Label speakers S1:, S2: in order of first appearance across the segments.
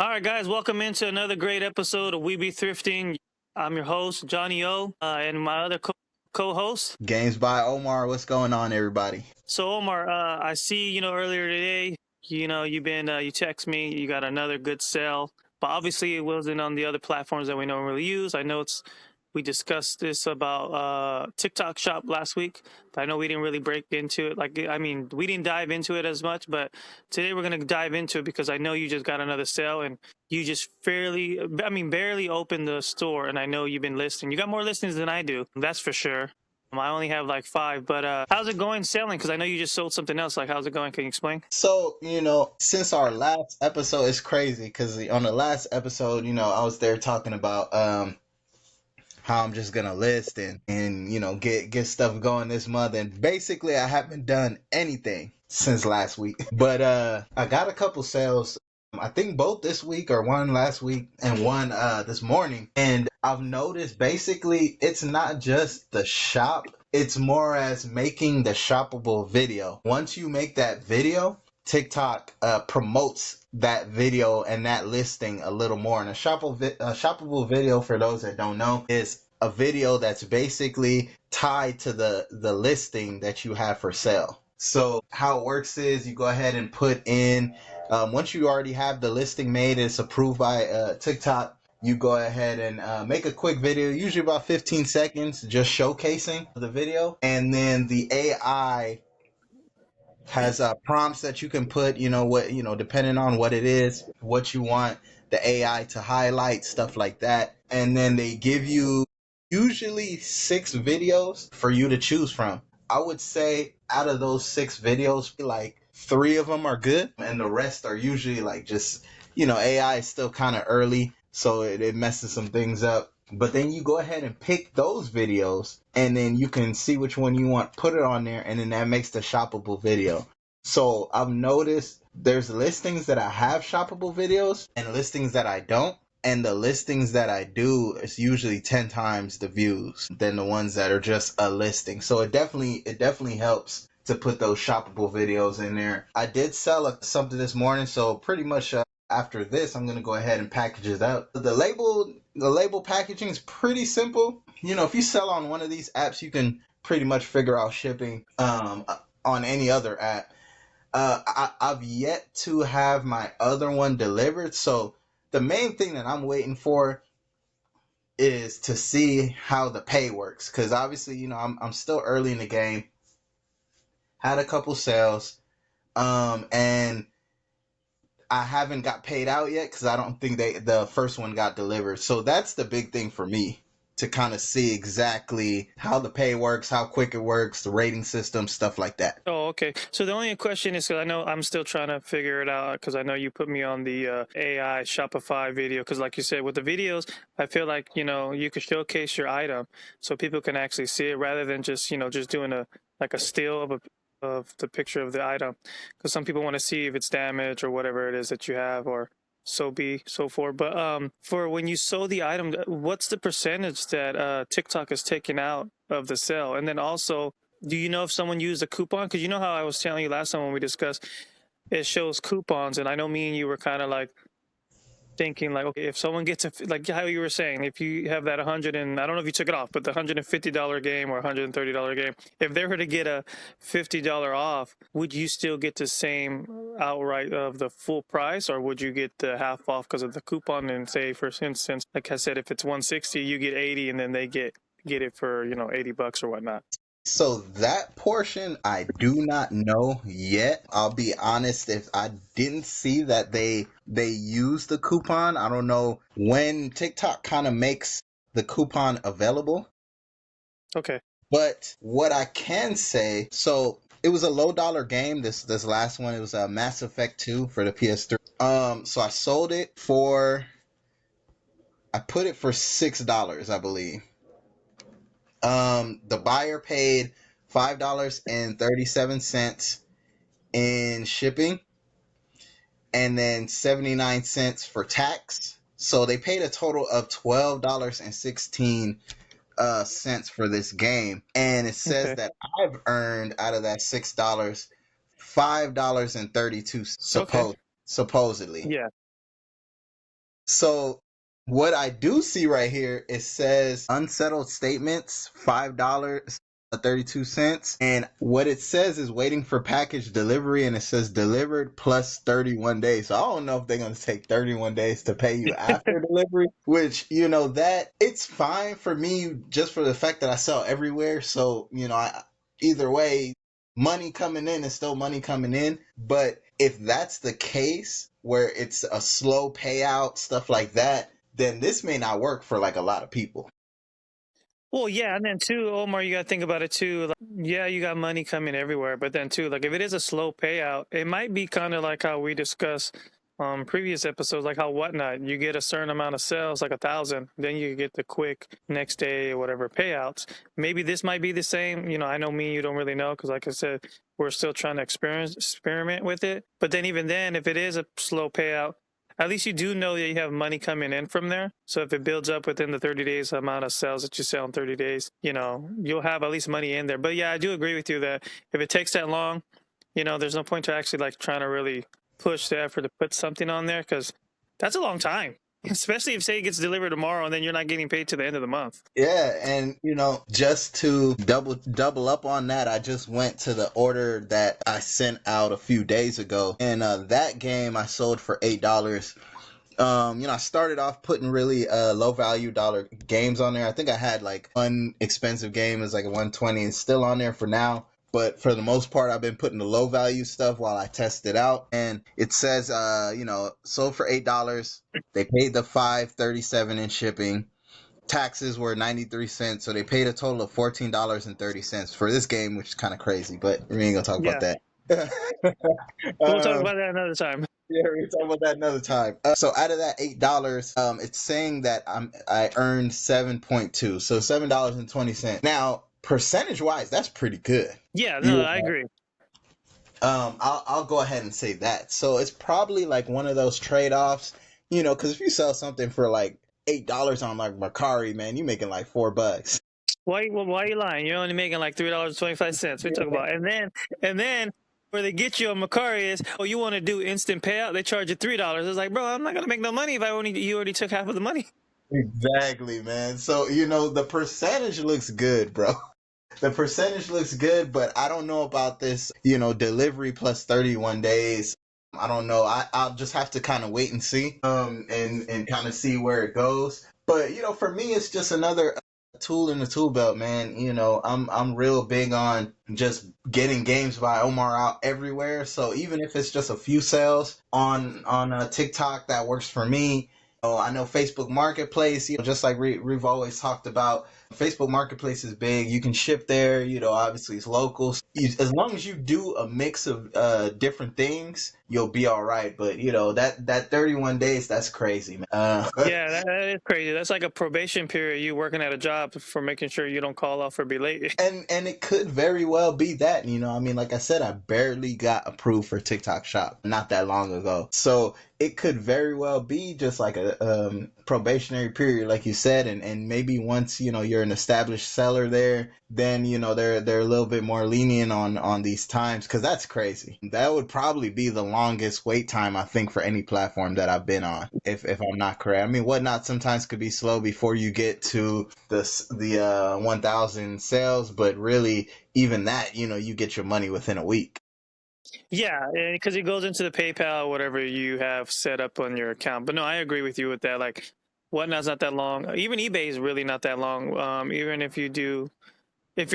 S1: All right, guys, welcome into another great episode of We Be Thrifting. I'm your host, Johnny O, and my other co-host.
S2: Games by Omar. What's going on, everybody?
S1: So, Omar, I see, earlier today, you text me, you got another good sale, but obviously it wasn't on the other platforms that we normally use. I know we discussed this about TikTok Shop last week, but I know we didn't really break into it. We didn't dive into it as much, but today we're going to dive into it because I know you just got another sale and you just barely opened the store. And I know you've been listing. You got more listings than I do. That's for sure. I only have like 5, but how's it going selling? Because I know you just sold something else. Like, how's it going? Can you explain?
S2: So, since our last episode, it's crazy because on the last episode, I was there talking about how I'm just gonna list and get stuff going this month, and basically I haven't done anything since last week. But I got a couple sales. I think both this week or one last week and one this morning. And I've noticed basically it's not just the shop, it's more as making the shoppable video. Once you make that video, TikTok promotes that video and that listing a little more. And a shoppable video, for those that don't know, is a video that's basically tied to the listing that you have for sale. So how it works is you go ahead and put in, once you already have the listing made, it's approved by TikTok, you go ahead and make a quick video, usually about 15 seconds, just showcasing the video. And then the AI has prompts that you can put, depending on what it is, what you want the AI to highlight, stuff like that. And then they give you usually 6 videos for you to choose from. I would say out of those 6 videos, like 3 of them are good, and the rest are usually like just, AI is still kind of early, so it messes some things up. But then you go ahead and pick those videos, and then you can see which one you want, put it on there, and then that makes the shoppable video. So I've noticed there's listings that I have shoppable videos and listings that I don't. And the listings that I do is usually 10 times the views than the ones that are just a listing. So it definitely helps to put those shoppable videos in there. I did sell something this morning, so pretty much after this, I'm gonna go ahead and package it out. The label packaging is pretty simple. If you sell on one of these apps, you can pretty much figure out shipping on any other app. I've yet to have my other one delivered, so the main thing that I'm waiting for is to see how the pay works, because obviously, I'm still early in the game. Had a couple sales, and I haven't got paid out yet because I don't think the first one got delivered. So that's the big thing for me, to kind of see exactly how the pay works, how quick it works, the rating system, stuff like that.
S1: Oh, okay. So the only question is, because I know I'm still trying to figure it out, because I know you put me on the AI Shopify video, because like you said, with the videos, I feel like, you could showcase your item so people can actually see it rather than just doing a still of the picture of the item. Because some people want to see if it's damaged or whatever it is that you have, or so forth. But for when you sold the item, what's the percentage that TikTok is taking out of the sale? And then also, do you know if someone used a coupon? Because you know how I was telling you last time when we discussed, it shows coupons, and I know me and you were kind of like thinking like, okay, if someone gets like how you were saying, if you have that 100 and I don't know if you took it off, but the $150 game or $130 game, if they were to get a $50 off, would you still get the same outright of the full price, or would you get the half off because of the coupon? And say, for instance, like I said, if it's 160, you get 80, and then they get it for $80 or whatnot.
S2: So that portion I do not know yet. I'll be honest, if I didn't see that they use the coupon, I don't know when TikTok kind of makes the coupon available.
S1: Okay.
S2: But what I can say, so it was a low dollar game. This last one, it was a Mass Effect 2 for the PS3. So I sold it I put it for $6, I believe. The buyer paid $5.37 in shipping, and then 79 cents for tax. So they paid a total of $12.16 for this game. And it says
S1: Okay.
S2: that I've earned out of that $6 $5.32
S1: Okay.
S2: supposedly.
S1: Yeah.
S2: So what I do see right here, it says unsettled statements, $5 32 cents. And what it says is waiting for package delivery, and it says delivered plus 31 days. So I don't know if they're going to take 31 days to pay you after delivery, which, that it's fine for me just for the fact that I sell everywhere. So, either way, money coming in is still money coming in. But if that's the case, where it's a slow payout, stuff like that, then this may not work for like a lot of people.
S1: Well, yeah, and then too, Omar, you got to think about it too. Like, yeah, you got money coming everywhere, but then too, like if it is a slow payout, it might be kind of like how we discussed previous episodes, like how Whatnot, you get a certain amount of sales, like 1,000, then you get the quick next day or whatever payouts. Maybe this might be the same. I know me, you don't really know because, like I said, we're still trying to experiment with it. But then even then, if it is a slow payout, at least you do know that you have money coming in from there. So if it builds up within the 30 days amount of sales that you sell in 30 days, you'll have at least money in there. But yeah, I do agree with you that if it takes that long, there's no point to actually like trying to really push the effort to put something on there because that's a long time. Especially if say it gets delivered tomorrow and then you're not getting paid to the end of the month.
S2: Yeah, and just to double up on that, I just went to the order that I sent out a few days ago, and that game I sold for $8. I started off putting really low value dollar games on there. I think I had like one expensive game is like a 120 and still on there for now. But for the most part, I've been putting the low value stuff while I test it out. And it says, sold for $8. They paid the $5.37 in shipping. Taxes were 93 cents, so they paid a total of $14.30 for this game, which is kind of crazy. But we ain't gonna talk about
S1: Yeah.
S2: that.
S1: We'll talk
S2: um,
S1: about that another time.
S2: yeah, we can talk about that another time. So out of that $8, it's saying that I earned 7.2, so $7.20. Now, percentage wise, that's pretty good.
S1: Yeah, no,
S2: Yeah.
S1: I agree.
S2: I'll go ahead and say that. So it's probably like one of those trade offs, because if you sell something for like $8 on like Mercari, man, you making like $4.
S1: Why are you lying? You're only making like $3.25. We talk about, and then where they get you on Macari is, oh, you want to do instant payout? They charge you $3. It's like, bro, I'm not gonna make no money if you already took half of the money.
S2: Exactly, man. So, the percentage looks good, bro. The percentage looks good, but I don't know about this, delivery plus 31 days. I don't know. I'll just have to kind of wait and see, and kind of see where it goes. But, for me, it's just another tool in the tool belt, man. I'm real big on just getting games by Omar out everywhere. So even if it's just a few sales on TikTok, that works for me. Oh, I know Facebook Marketplace, just like we've always talked about, Facebook Marketplace is big. You can ship there, obviously it's local. As long as you do a mix of different things, you'll be all right. But, that 31 days, that's crazy, man.
S1: Yeah, that is crazy. That's like a probation period. You working at a job for making sure you don't call off or be late.
S2: And it could very well be that, I mean, like I said, I barely got approved for TikTok Shop not that long ago. So it could very well be just like a probationary period, like you said, and maybe once, you're an established seller there, then, they're a little bit more lenient on these times, because that's crazy. That would probably be the longest wait time, I think, for any platform that I've been on, if I'm not correct. I mean, Whatnot sometimes could be slow before you get to the 1,000 sales, but really, even that, you get your money within a week.
S1: Yeah, because it goes into the PayPal, whatever you have set up on your account. But no, I agree with you with that. Like, Whatnot's not that long. Even eBay is really not that long. Even if you're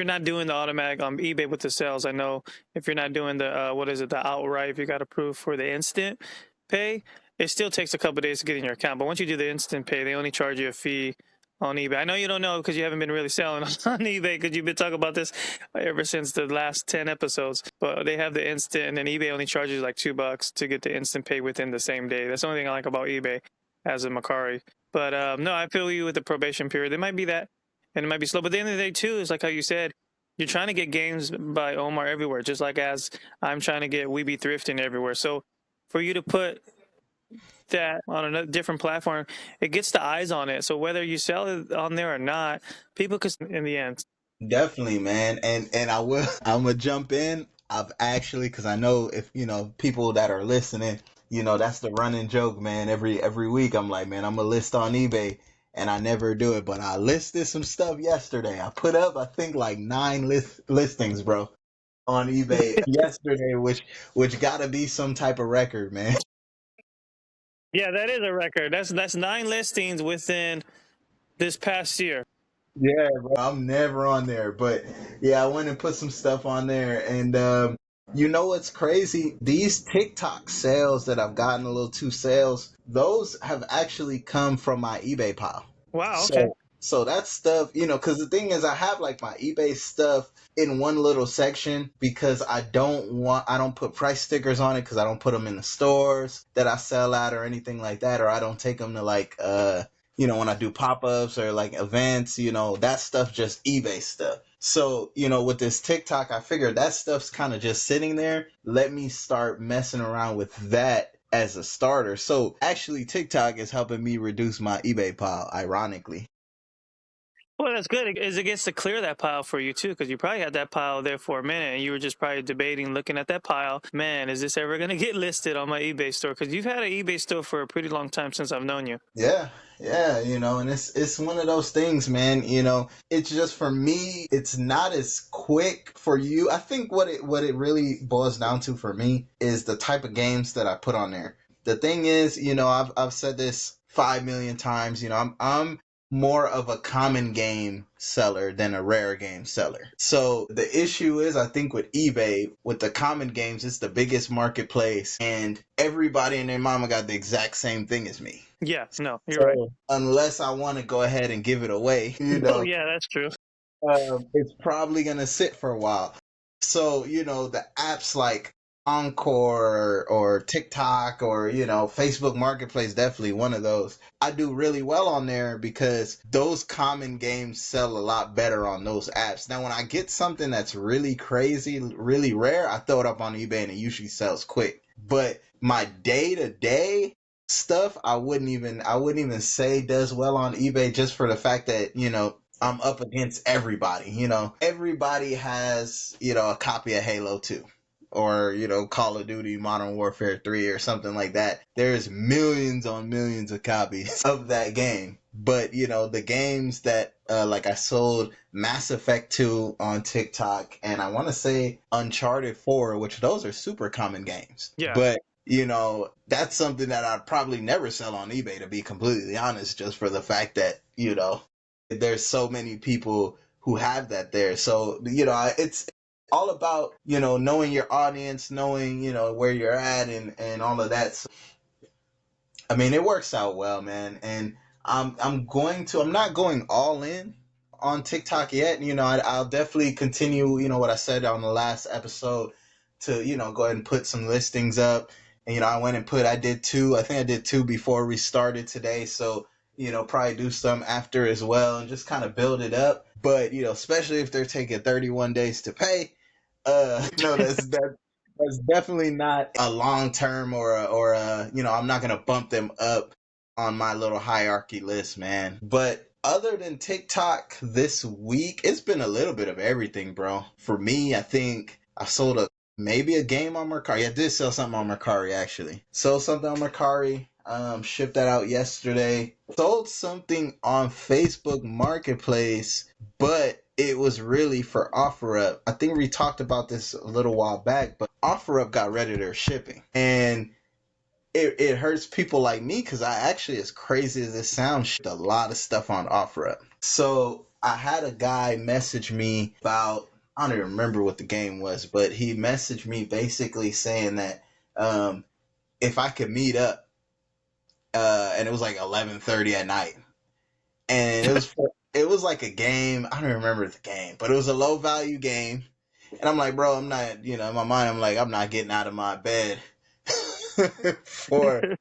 S1: not doing the automatic on eBay with the sales, I know if you're not doing the what is it, the outright, if you got approved for the instant pay, it still takes a couple of days to get in your account. But once you do the instant pay, they only charge you a fee on eBay. I know you don't know because you haven't been really selling on eBay because you've been talking about this ever since the last 10 episodes. But they have the instant, and then eBay only charges like $2 to get the instant pay within the same day. That's the only thing I like about eBay as a Macari. But no, I feel you with the probation period. It might be that, and it might be slow. But at the end of the day, too, is like how you said, you're trying to get games by Omar everywhere, just like as I'm trying to get We Be Thrifting everywhere. So for you to put that on a different platform, it gets the eyes on it. So whether you sell it on there or not, people could in the end.
S2: Definitely, man. And I'm gonna jump in. I've actually, because I know if people that are listening, That's the running joke, man. Every week I'm like, man, I'm gonna list on eBay, and I never do it. But I listed some stuff yesterday. I put up, I think, like 9 listings, bro, on eBay yesterday, which gotta be some type of record, man.
S1: Yeah, that is a record. That's 9 listings within this past year.
S2: Yeah, bro. I'm never on there, but yeah, I went and put some stuff on there, and you know what's crazy? These TikTok sales that I've gotten, a little two sales, those have actually come from my eBay pile.
S1: Wow. Okay.
S2: So that stuff, because the thing is, I have like my eBay stuff in one little section because I don't put price stickers on it because I don't put them in the stores that I sell at or anything like that, or I don't take them to like, when I do pop ups or like events, that stuff just eBay stuff. So, with this TikTok, I figured that stuff's kind of just sitting there. Let me start messing around with that as a starter. So actually, TikTok is helping me reduce my eBay pile, ironically.
S1: Well, that's good. Is it gets to clear that pile for you too, because you probably had that pile there for a minute, and you were just probably debating, looking at that pile. Man, is this ever going to get listed on my eBay store? Because you've had an eBay store for a pretty long time since I've known you.
S2: Yeah, yeah, and it's one of those things, man. It's just for me, it's not as quick for you. I think what it really boils down to for me is the type of games that I put on there. The thing is, I've said this 5 million times. I'm more of a common game seller than a rare game seller. So the issue is, I think with eBay, with the common games, it's the biggest marketplace, and everybody and their mama got the exact same thing as me.
S1: Yeah, no, you're right.
S2: So unless I want to go ahead and give it away,
S1: Oh, yeah, that's true.
S2: it's probably gonna sit for a while. So the apps like Encore or TikTok or Facebook Marketplace, definitely one of those. I do really well on there because those common games sell a lot better on those apps. Now, when I get something that's really crazy, really rare, I throw it up on eBay and it usually sells quick. But my day to day stuff, I wouldn't even say does well on eBay, just for the fact that I'm up against everybody. Everybody has a copy of Halo 2 or Call of Duty Modern Warfare 3 or something like that. There's millions on millions of copies of that game. But the games that like I sold Mass Effect 2 on TikTok, and I want to say Uncharted 4, which those are super common games.
S1: Yeah.
S2: But that's something that I'd probably never sell on eBay, to be completely honest, just for the fact that there's so many people who have that there. So it's all about knowing your audience, knowing where you're at, and all of that. So, I mean, it works out well, man. And I'm not going all in on TikTok yet. I'll definitely continue, what I said on the last episode, to, go ahead and put some listings up. And, I did two. I think I did two before we started today. So, probably do some after as well and just kind of build it up. But, especially if they're taking 31 days to pay, that's definitely not a long term or I'm not gonna bump them up on my little hierarchy list, man. But other than TikTok this week, it's been a little bit of everything, bro. For me, I think I sold maybe a game on Mercari. Yeah, I did sell something on Mercari, actually. Sold something on Mercari. Shipped that out yesterday. Sold something on Facebook Marketplace, but it was really for OfferUp. I think we talked about this a little while back, but OfferUp got rid of their shipping. And it hurts people like me because I actually, as crazy as it sounds, shipped a lot of stuff on OfferUp. So I had a guy message me about, I don't even remember what the game was, but he messaged me basically saying that if I could meet up, and it was like 11:30 at night, and it was like a game. I don't remember the game, but it was a low value game. And I'm like, bro, I'm not, in my mind, I'm like, I'm not getting out of my bed for,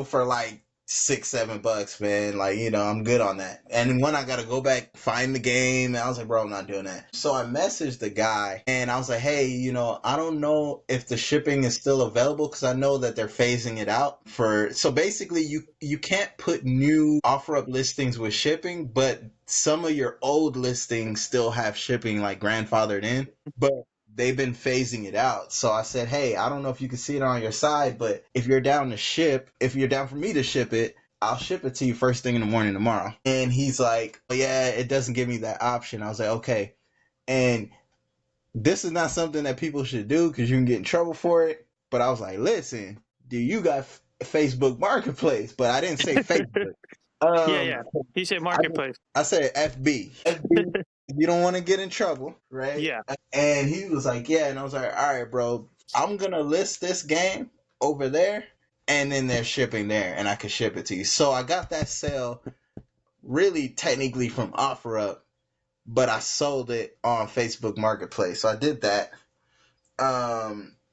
S2: for like $6-7, man. Like, I'm good on that. And when I got to go back, find the game, I was like, bro, I'm not doing that. So I messaged the guy and I was like, hey, I don't know if the shipping is still available because I know that they're phasing it out so basically you can't put new OfferUp listings with shipping, but some of your old listings still have shipping like grandfathered in. But they've been phasing it out. So I said, hey, I don't know if you can see it on your side, but if you're down to ship, if you're down for me to ship it, I'll ship it to you first thing in the morning tomorrow. And he's like, oh, yeah, it doesn't give me that option. I was like, okay. And this is not something that people should do because you can get in trouble for it. But I was like, listen, do you got Facebook Marketplace? But I didn't say Facebook.
S1: Yeah,
S2: Um,
S1: yeah. He said
S2: I,
S1: marketplace.
S2: I said FB. FB, you don't want to get in trouble, right?
S1: Yeah.
S2: And he was like, yeah. And I was like, all right, bro, I'm going to list this game over there and then they're shipping there and I can ship it to you. So I got that sale really technically from OfferUp, but I sold it on Facebook Marketplace. So I did that.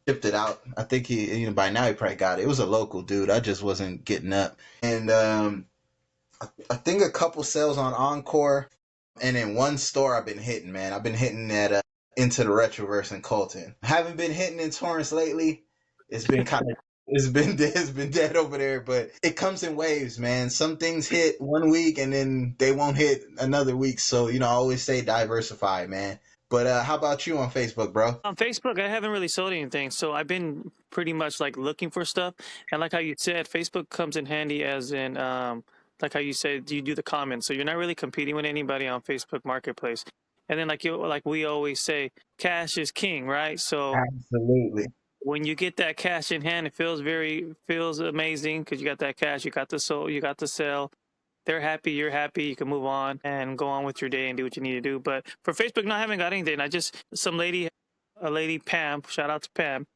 S2: Shipped it out. I think he, by now he probably got it. It was a local dude. I just wasn't getting up. And I think a couple sales on Encore, and in one store I've been hitting, man. I've been hitting at Into the Retroverse in Colton. I haven't been hitting in Torrance lately. It's been kind of it's been dead over there, but it comes in waves, man. Some things hit one week and then they won't hit another week. So I always say diversify, man. But how about you on Facebook, bro?
S1: On Facebook, I haven't really sold anything, so I've been pretty much like looking for stuff. And like how you said, Facebook comes in handy as in like how you said you do the comments, so you're not really competing with anybody on Facebook Marketplace. And then like we always say, cash is king, right? So
S2: Absolutely.
S1: when you get that cash in hand, it feels amazing because you got that cash, you got the soul, you got the sale. They're happy, you're happy, you can move on and go on with your day and do what you need to do. But for Facebook, no, I haven't got anything. A lady Pam, shout out to Pam.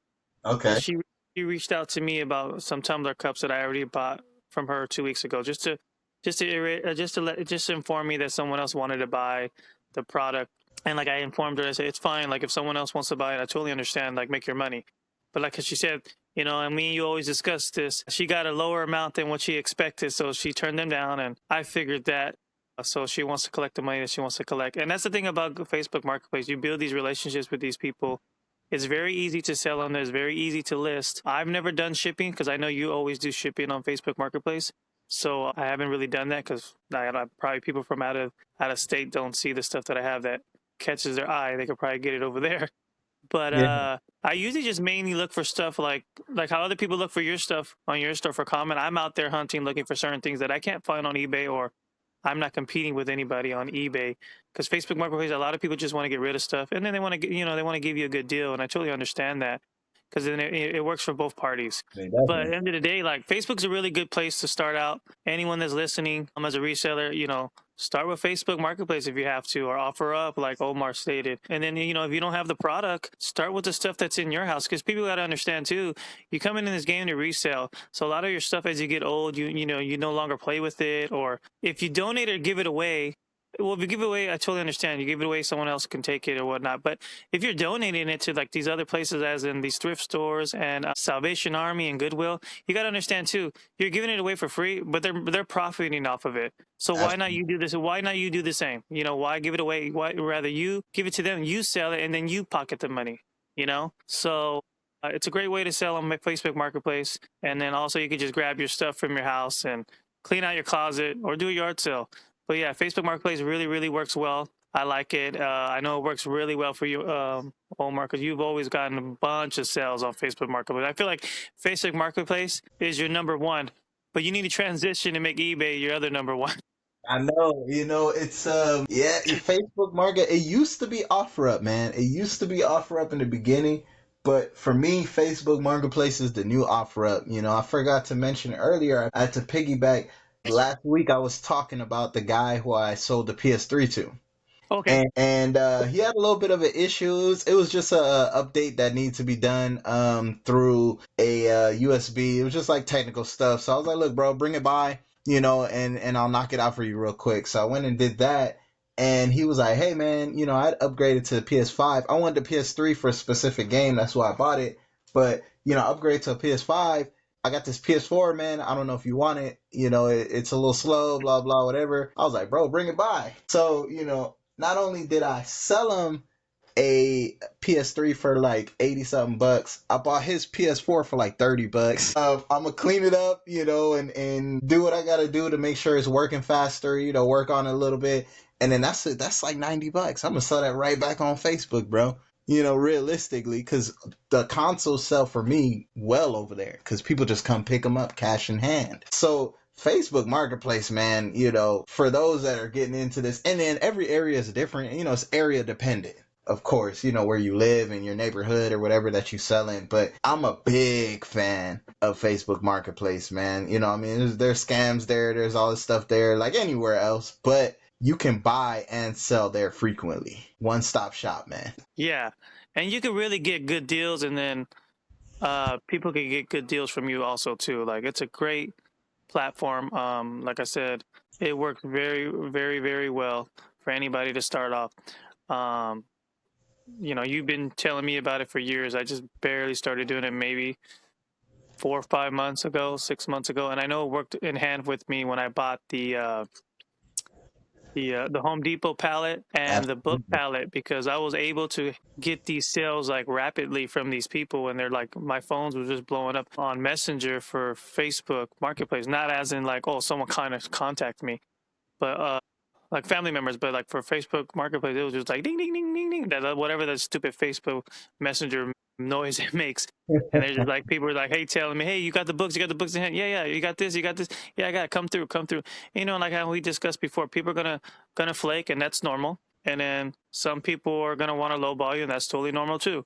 S2: Okay.
S1: She reached out to me about some tumbler cups that I already bought from her 2 weeks ago, just to inform me that someone else wanted to buy the product. And like I informed her, I said it's fine. Like if someone else wants to buy it, I totally understand. Like make your money. But like she said, and me and you always discuss this. She got a lower amount than what she expected, so she turned them down, and I figured that. So she wants to collect the money that she wants to collect, and that's the thing about Facebook Marketplace. You build these relationships with these people. It's very easy to sell on there. It's very easy to list. I've never done shipping because I know you always do shipping on Facebook Marketplace. So I haven't really done that because probably people from out of state don't see the stuff that I have that catches their eye. They could probably get it over there. But
S2: Yeah.
S1: I usually just mainly look for stuff like how other people look for your stuff on your store for comment. I'm out there hunting, looking for certain things that I can't find on eBay, or I'm not competing with anybody on eBay. Because Facebook Marketplace, a lot of people just want to get rid of stuff, and then they want to they want to give you a good deal, and I totally understand that because then it works for both parties. But at
S2: Definitely.
S1: the end of the day, like Facebook's a really good place to start out. Anyone that's listening, as a reseller, start with Facebook Marketplace if you have to, or OfferUp, like Omar stated. And then, if you don't have the product, start with the stuff that's in your house. Because people got to understand too, you come in this game to resell. So a lot of your stuff as you get old, you no longer play with it. Or if you donate or give it away, well, if you give it away, I totally understand. You give it away, someone else can take it or whatnot. But if you're donating it to like these other places, as in these thrift stores and Salvation Army and Goodwill, you got to understand too. You're giving it away for free, but they're profiting off of it. So why not
S2: Absolutely.
S1: you do this? Why not you do the same? Why give it away? Why rather you give it to them, you sell it, and then you pocket the money? So. It's a great way to sell on Facebook Marketplace, and then also you can just grab your stuff from your house and clean out your closet or do a yard sale. But yeah, Facebook Marketplace really, really works well. I like it. I know it works really well for you, Omar, because you've always gotten a bunch of sales on Facebook Marketplace. I feel like Facebook Marketplace is your number one, but you need to transition and make eBay your other number one.
S2: I know, it's yeah, your Facebook Market. It used to be OfferUp, man. It used to be OfferUp in the beginning, but for me, Facebook Marketplace is the new OfferUp. I forgot to mention earlier. I had to piggyback. Last week, I was talking about the guy who I sold the PS3 to.
S1: Okay.
S2: And he had a little bit of an issues. It was just a update that needed to be done through a USB. It was just like technical stuff. So I was like, look, bro, bring it by, and I'll knock it out for you real quick. So I went and did that. And he was like, hey, man, I'd upgraded to the PS5. I wanted the PS3 for a specific game. That's why I bought it. But, upgrade to a PS5. I got this PS4, man. I don't know if you want it. It's a little slow, blah, blah, whatever. I was like, bro, bring it by. So, not only did I sell him a PS3 for like 80 something bucks, I bought his PS4 for like 30 bucks. I'm gonna clean it up, and do what I gotta do to make sure it's working faster, work on it a little bit. And then that's it. That's like 90 bucks. I'm gonna sell that right back on Facebook, bro. realistically, because the consoles sell for me well over there because people just come pick them up cash in hand. So Facebook Marketplace, man, for those that are getting into this, and then every area is different, it's area dependent. Of course, where you live in your neighborhood or whatever that you sell in. But I'm a big fan of Facebook Marketplace, man. I mean, there's scams there, there's all this stuff there, like anywhere else. But you can buy and sell there frequently. One stop shop, man.
S1: Yeah, and you can really get good deals, and then people can get good deals from you also too. Like it's a great platform. Like I said, it works very, very, very well for anybody to start off. Um, you've been telling me about it for years. I just barely started doing it maybe 4 or 5 months ago, 6 months ago, and I know it worked in hand with me when I bought the Home Depot pallet and the book
S2: Absolutely.
S1: pallet because I was able to get these sales like rapidly from these people, and they're like my phones were just blowing up on Messenger for Facebook Marketplace, not as in like, oh, someone kind of contact me, but like family members, but like for Facebook Marketplace, it was just like ding ding ding ding ding, that whatever that stupid Facebook Messenger noise it makes. And they're just like people are like, hey, telling me, hey, you got the books, in hand, yeah, you got this, yeah, I got it. Come through, come through. Like how we discussed before, people are gonna flake, and that's normal. And then some people are gonna want to lowball you, and that's totally normal too.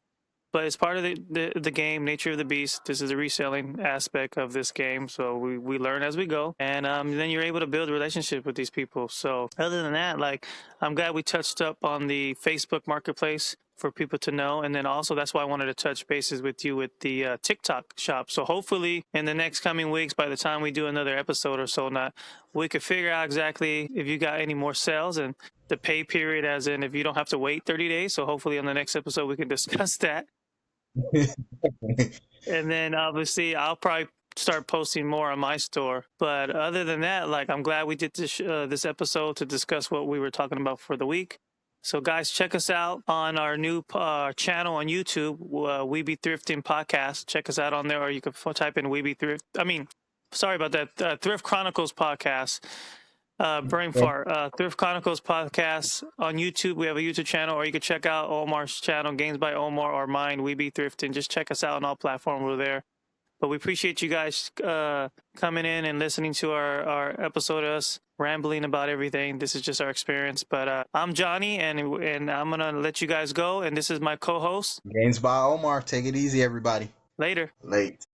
S1: But it's part of the game, nature of the beast. This is a reselling aspect of this game, so we learn as we go, and then you're able to build a relationship with these people. So other than that, like I'm glad we touched up on the Facebook Marketplace for people to know, and then also that's why I wanted to touch bases with you with the TikTok shop. So hopefully in the next coming weeks, by the time we do another episode or so, not we could figure out exactly if you got any more sales and the pay period, as in if you don't have to wait 30 days. So hopefully on the next episode we can discuss that. And then obviously I'll probably start posting more on my store. But other than that, like I'm glad we did this episode to discuss what we were talking about for the week. So guys, check us out on our new channel on YouTube, We Be Thrifting Podcast. Check us out on there, or you can type in We Be Thrift. I mean, sorry about that. Thrift Chronicles Podcast. Brain fart. Thrift Chronicles podcast on YouTube. We have a YouTube channel, or you can check out Omar's channel, Games by Omar, or mine, We Be Thrifting. Just check us out on all platforms. We're there. But we appreciate you guys coming in and listening to our episode of us rambling about everything. This is just our experience. But I'm Johnny, and I'm gonna let you guys go. And this is my co-host.
S2: Games by Omar. Take it easy, everybody.
S1: Later.
S2: Late.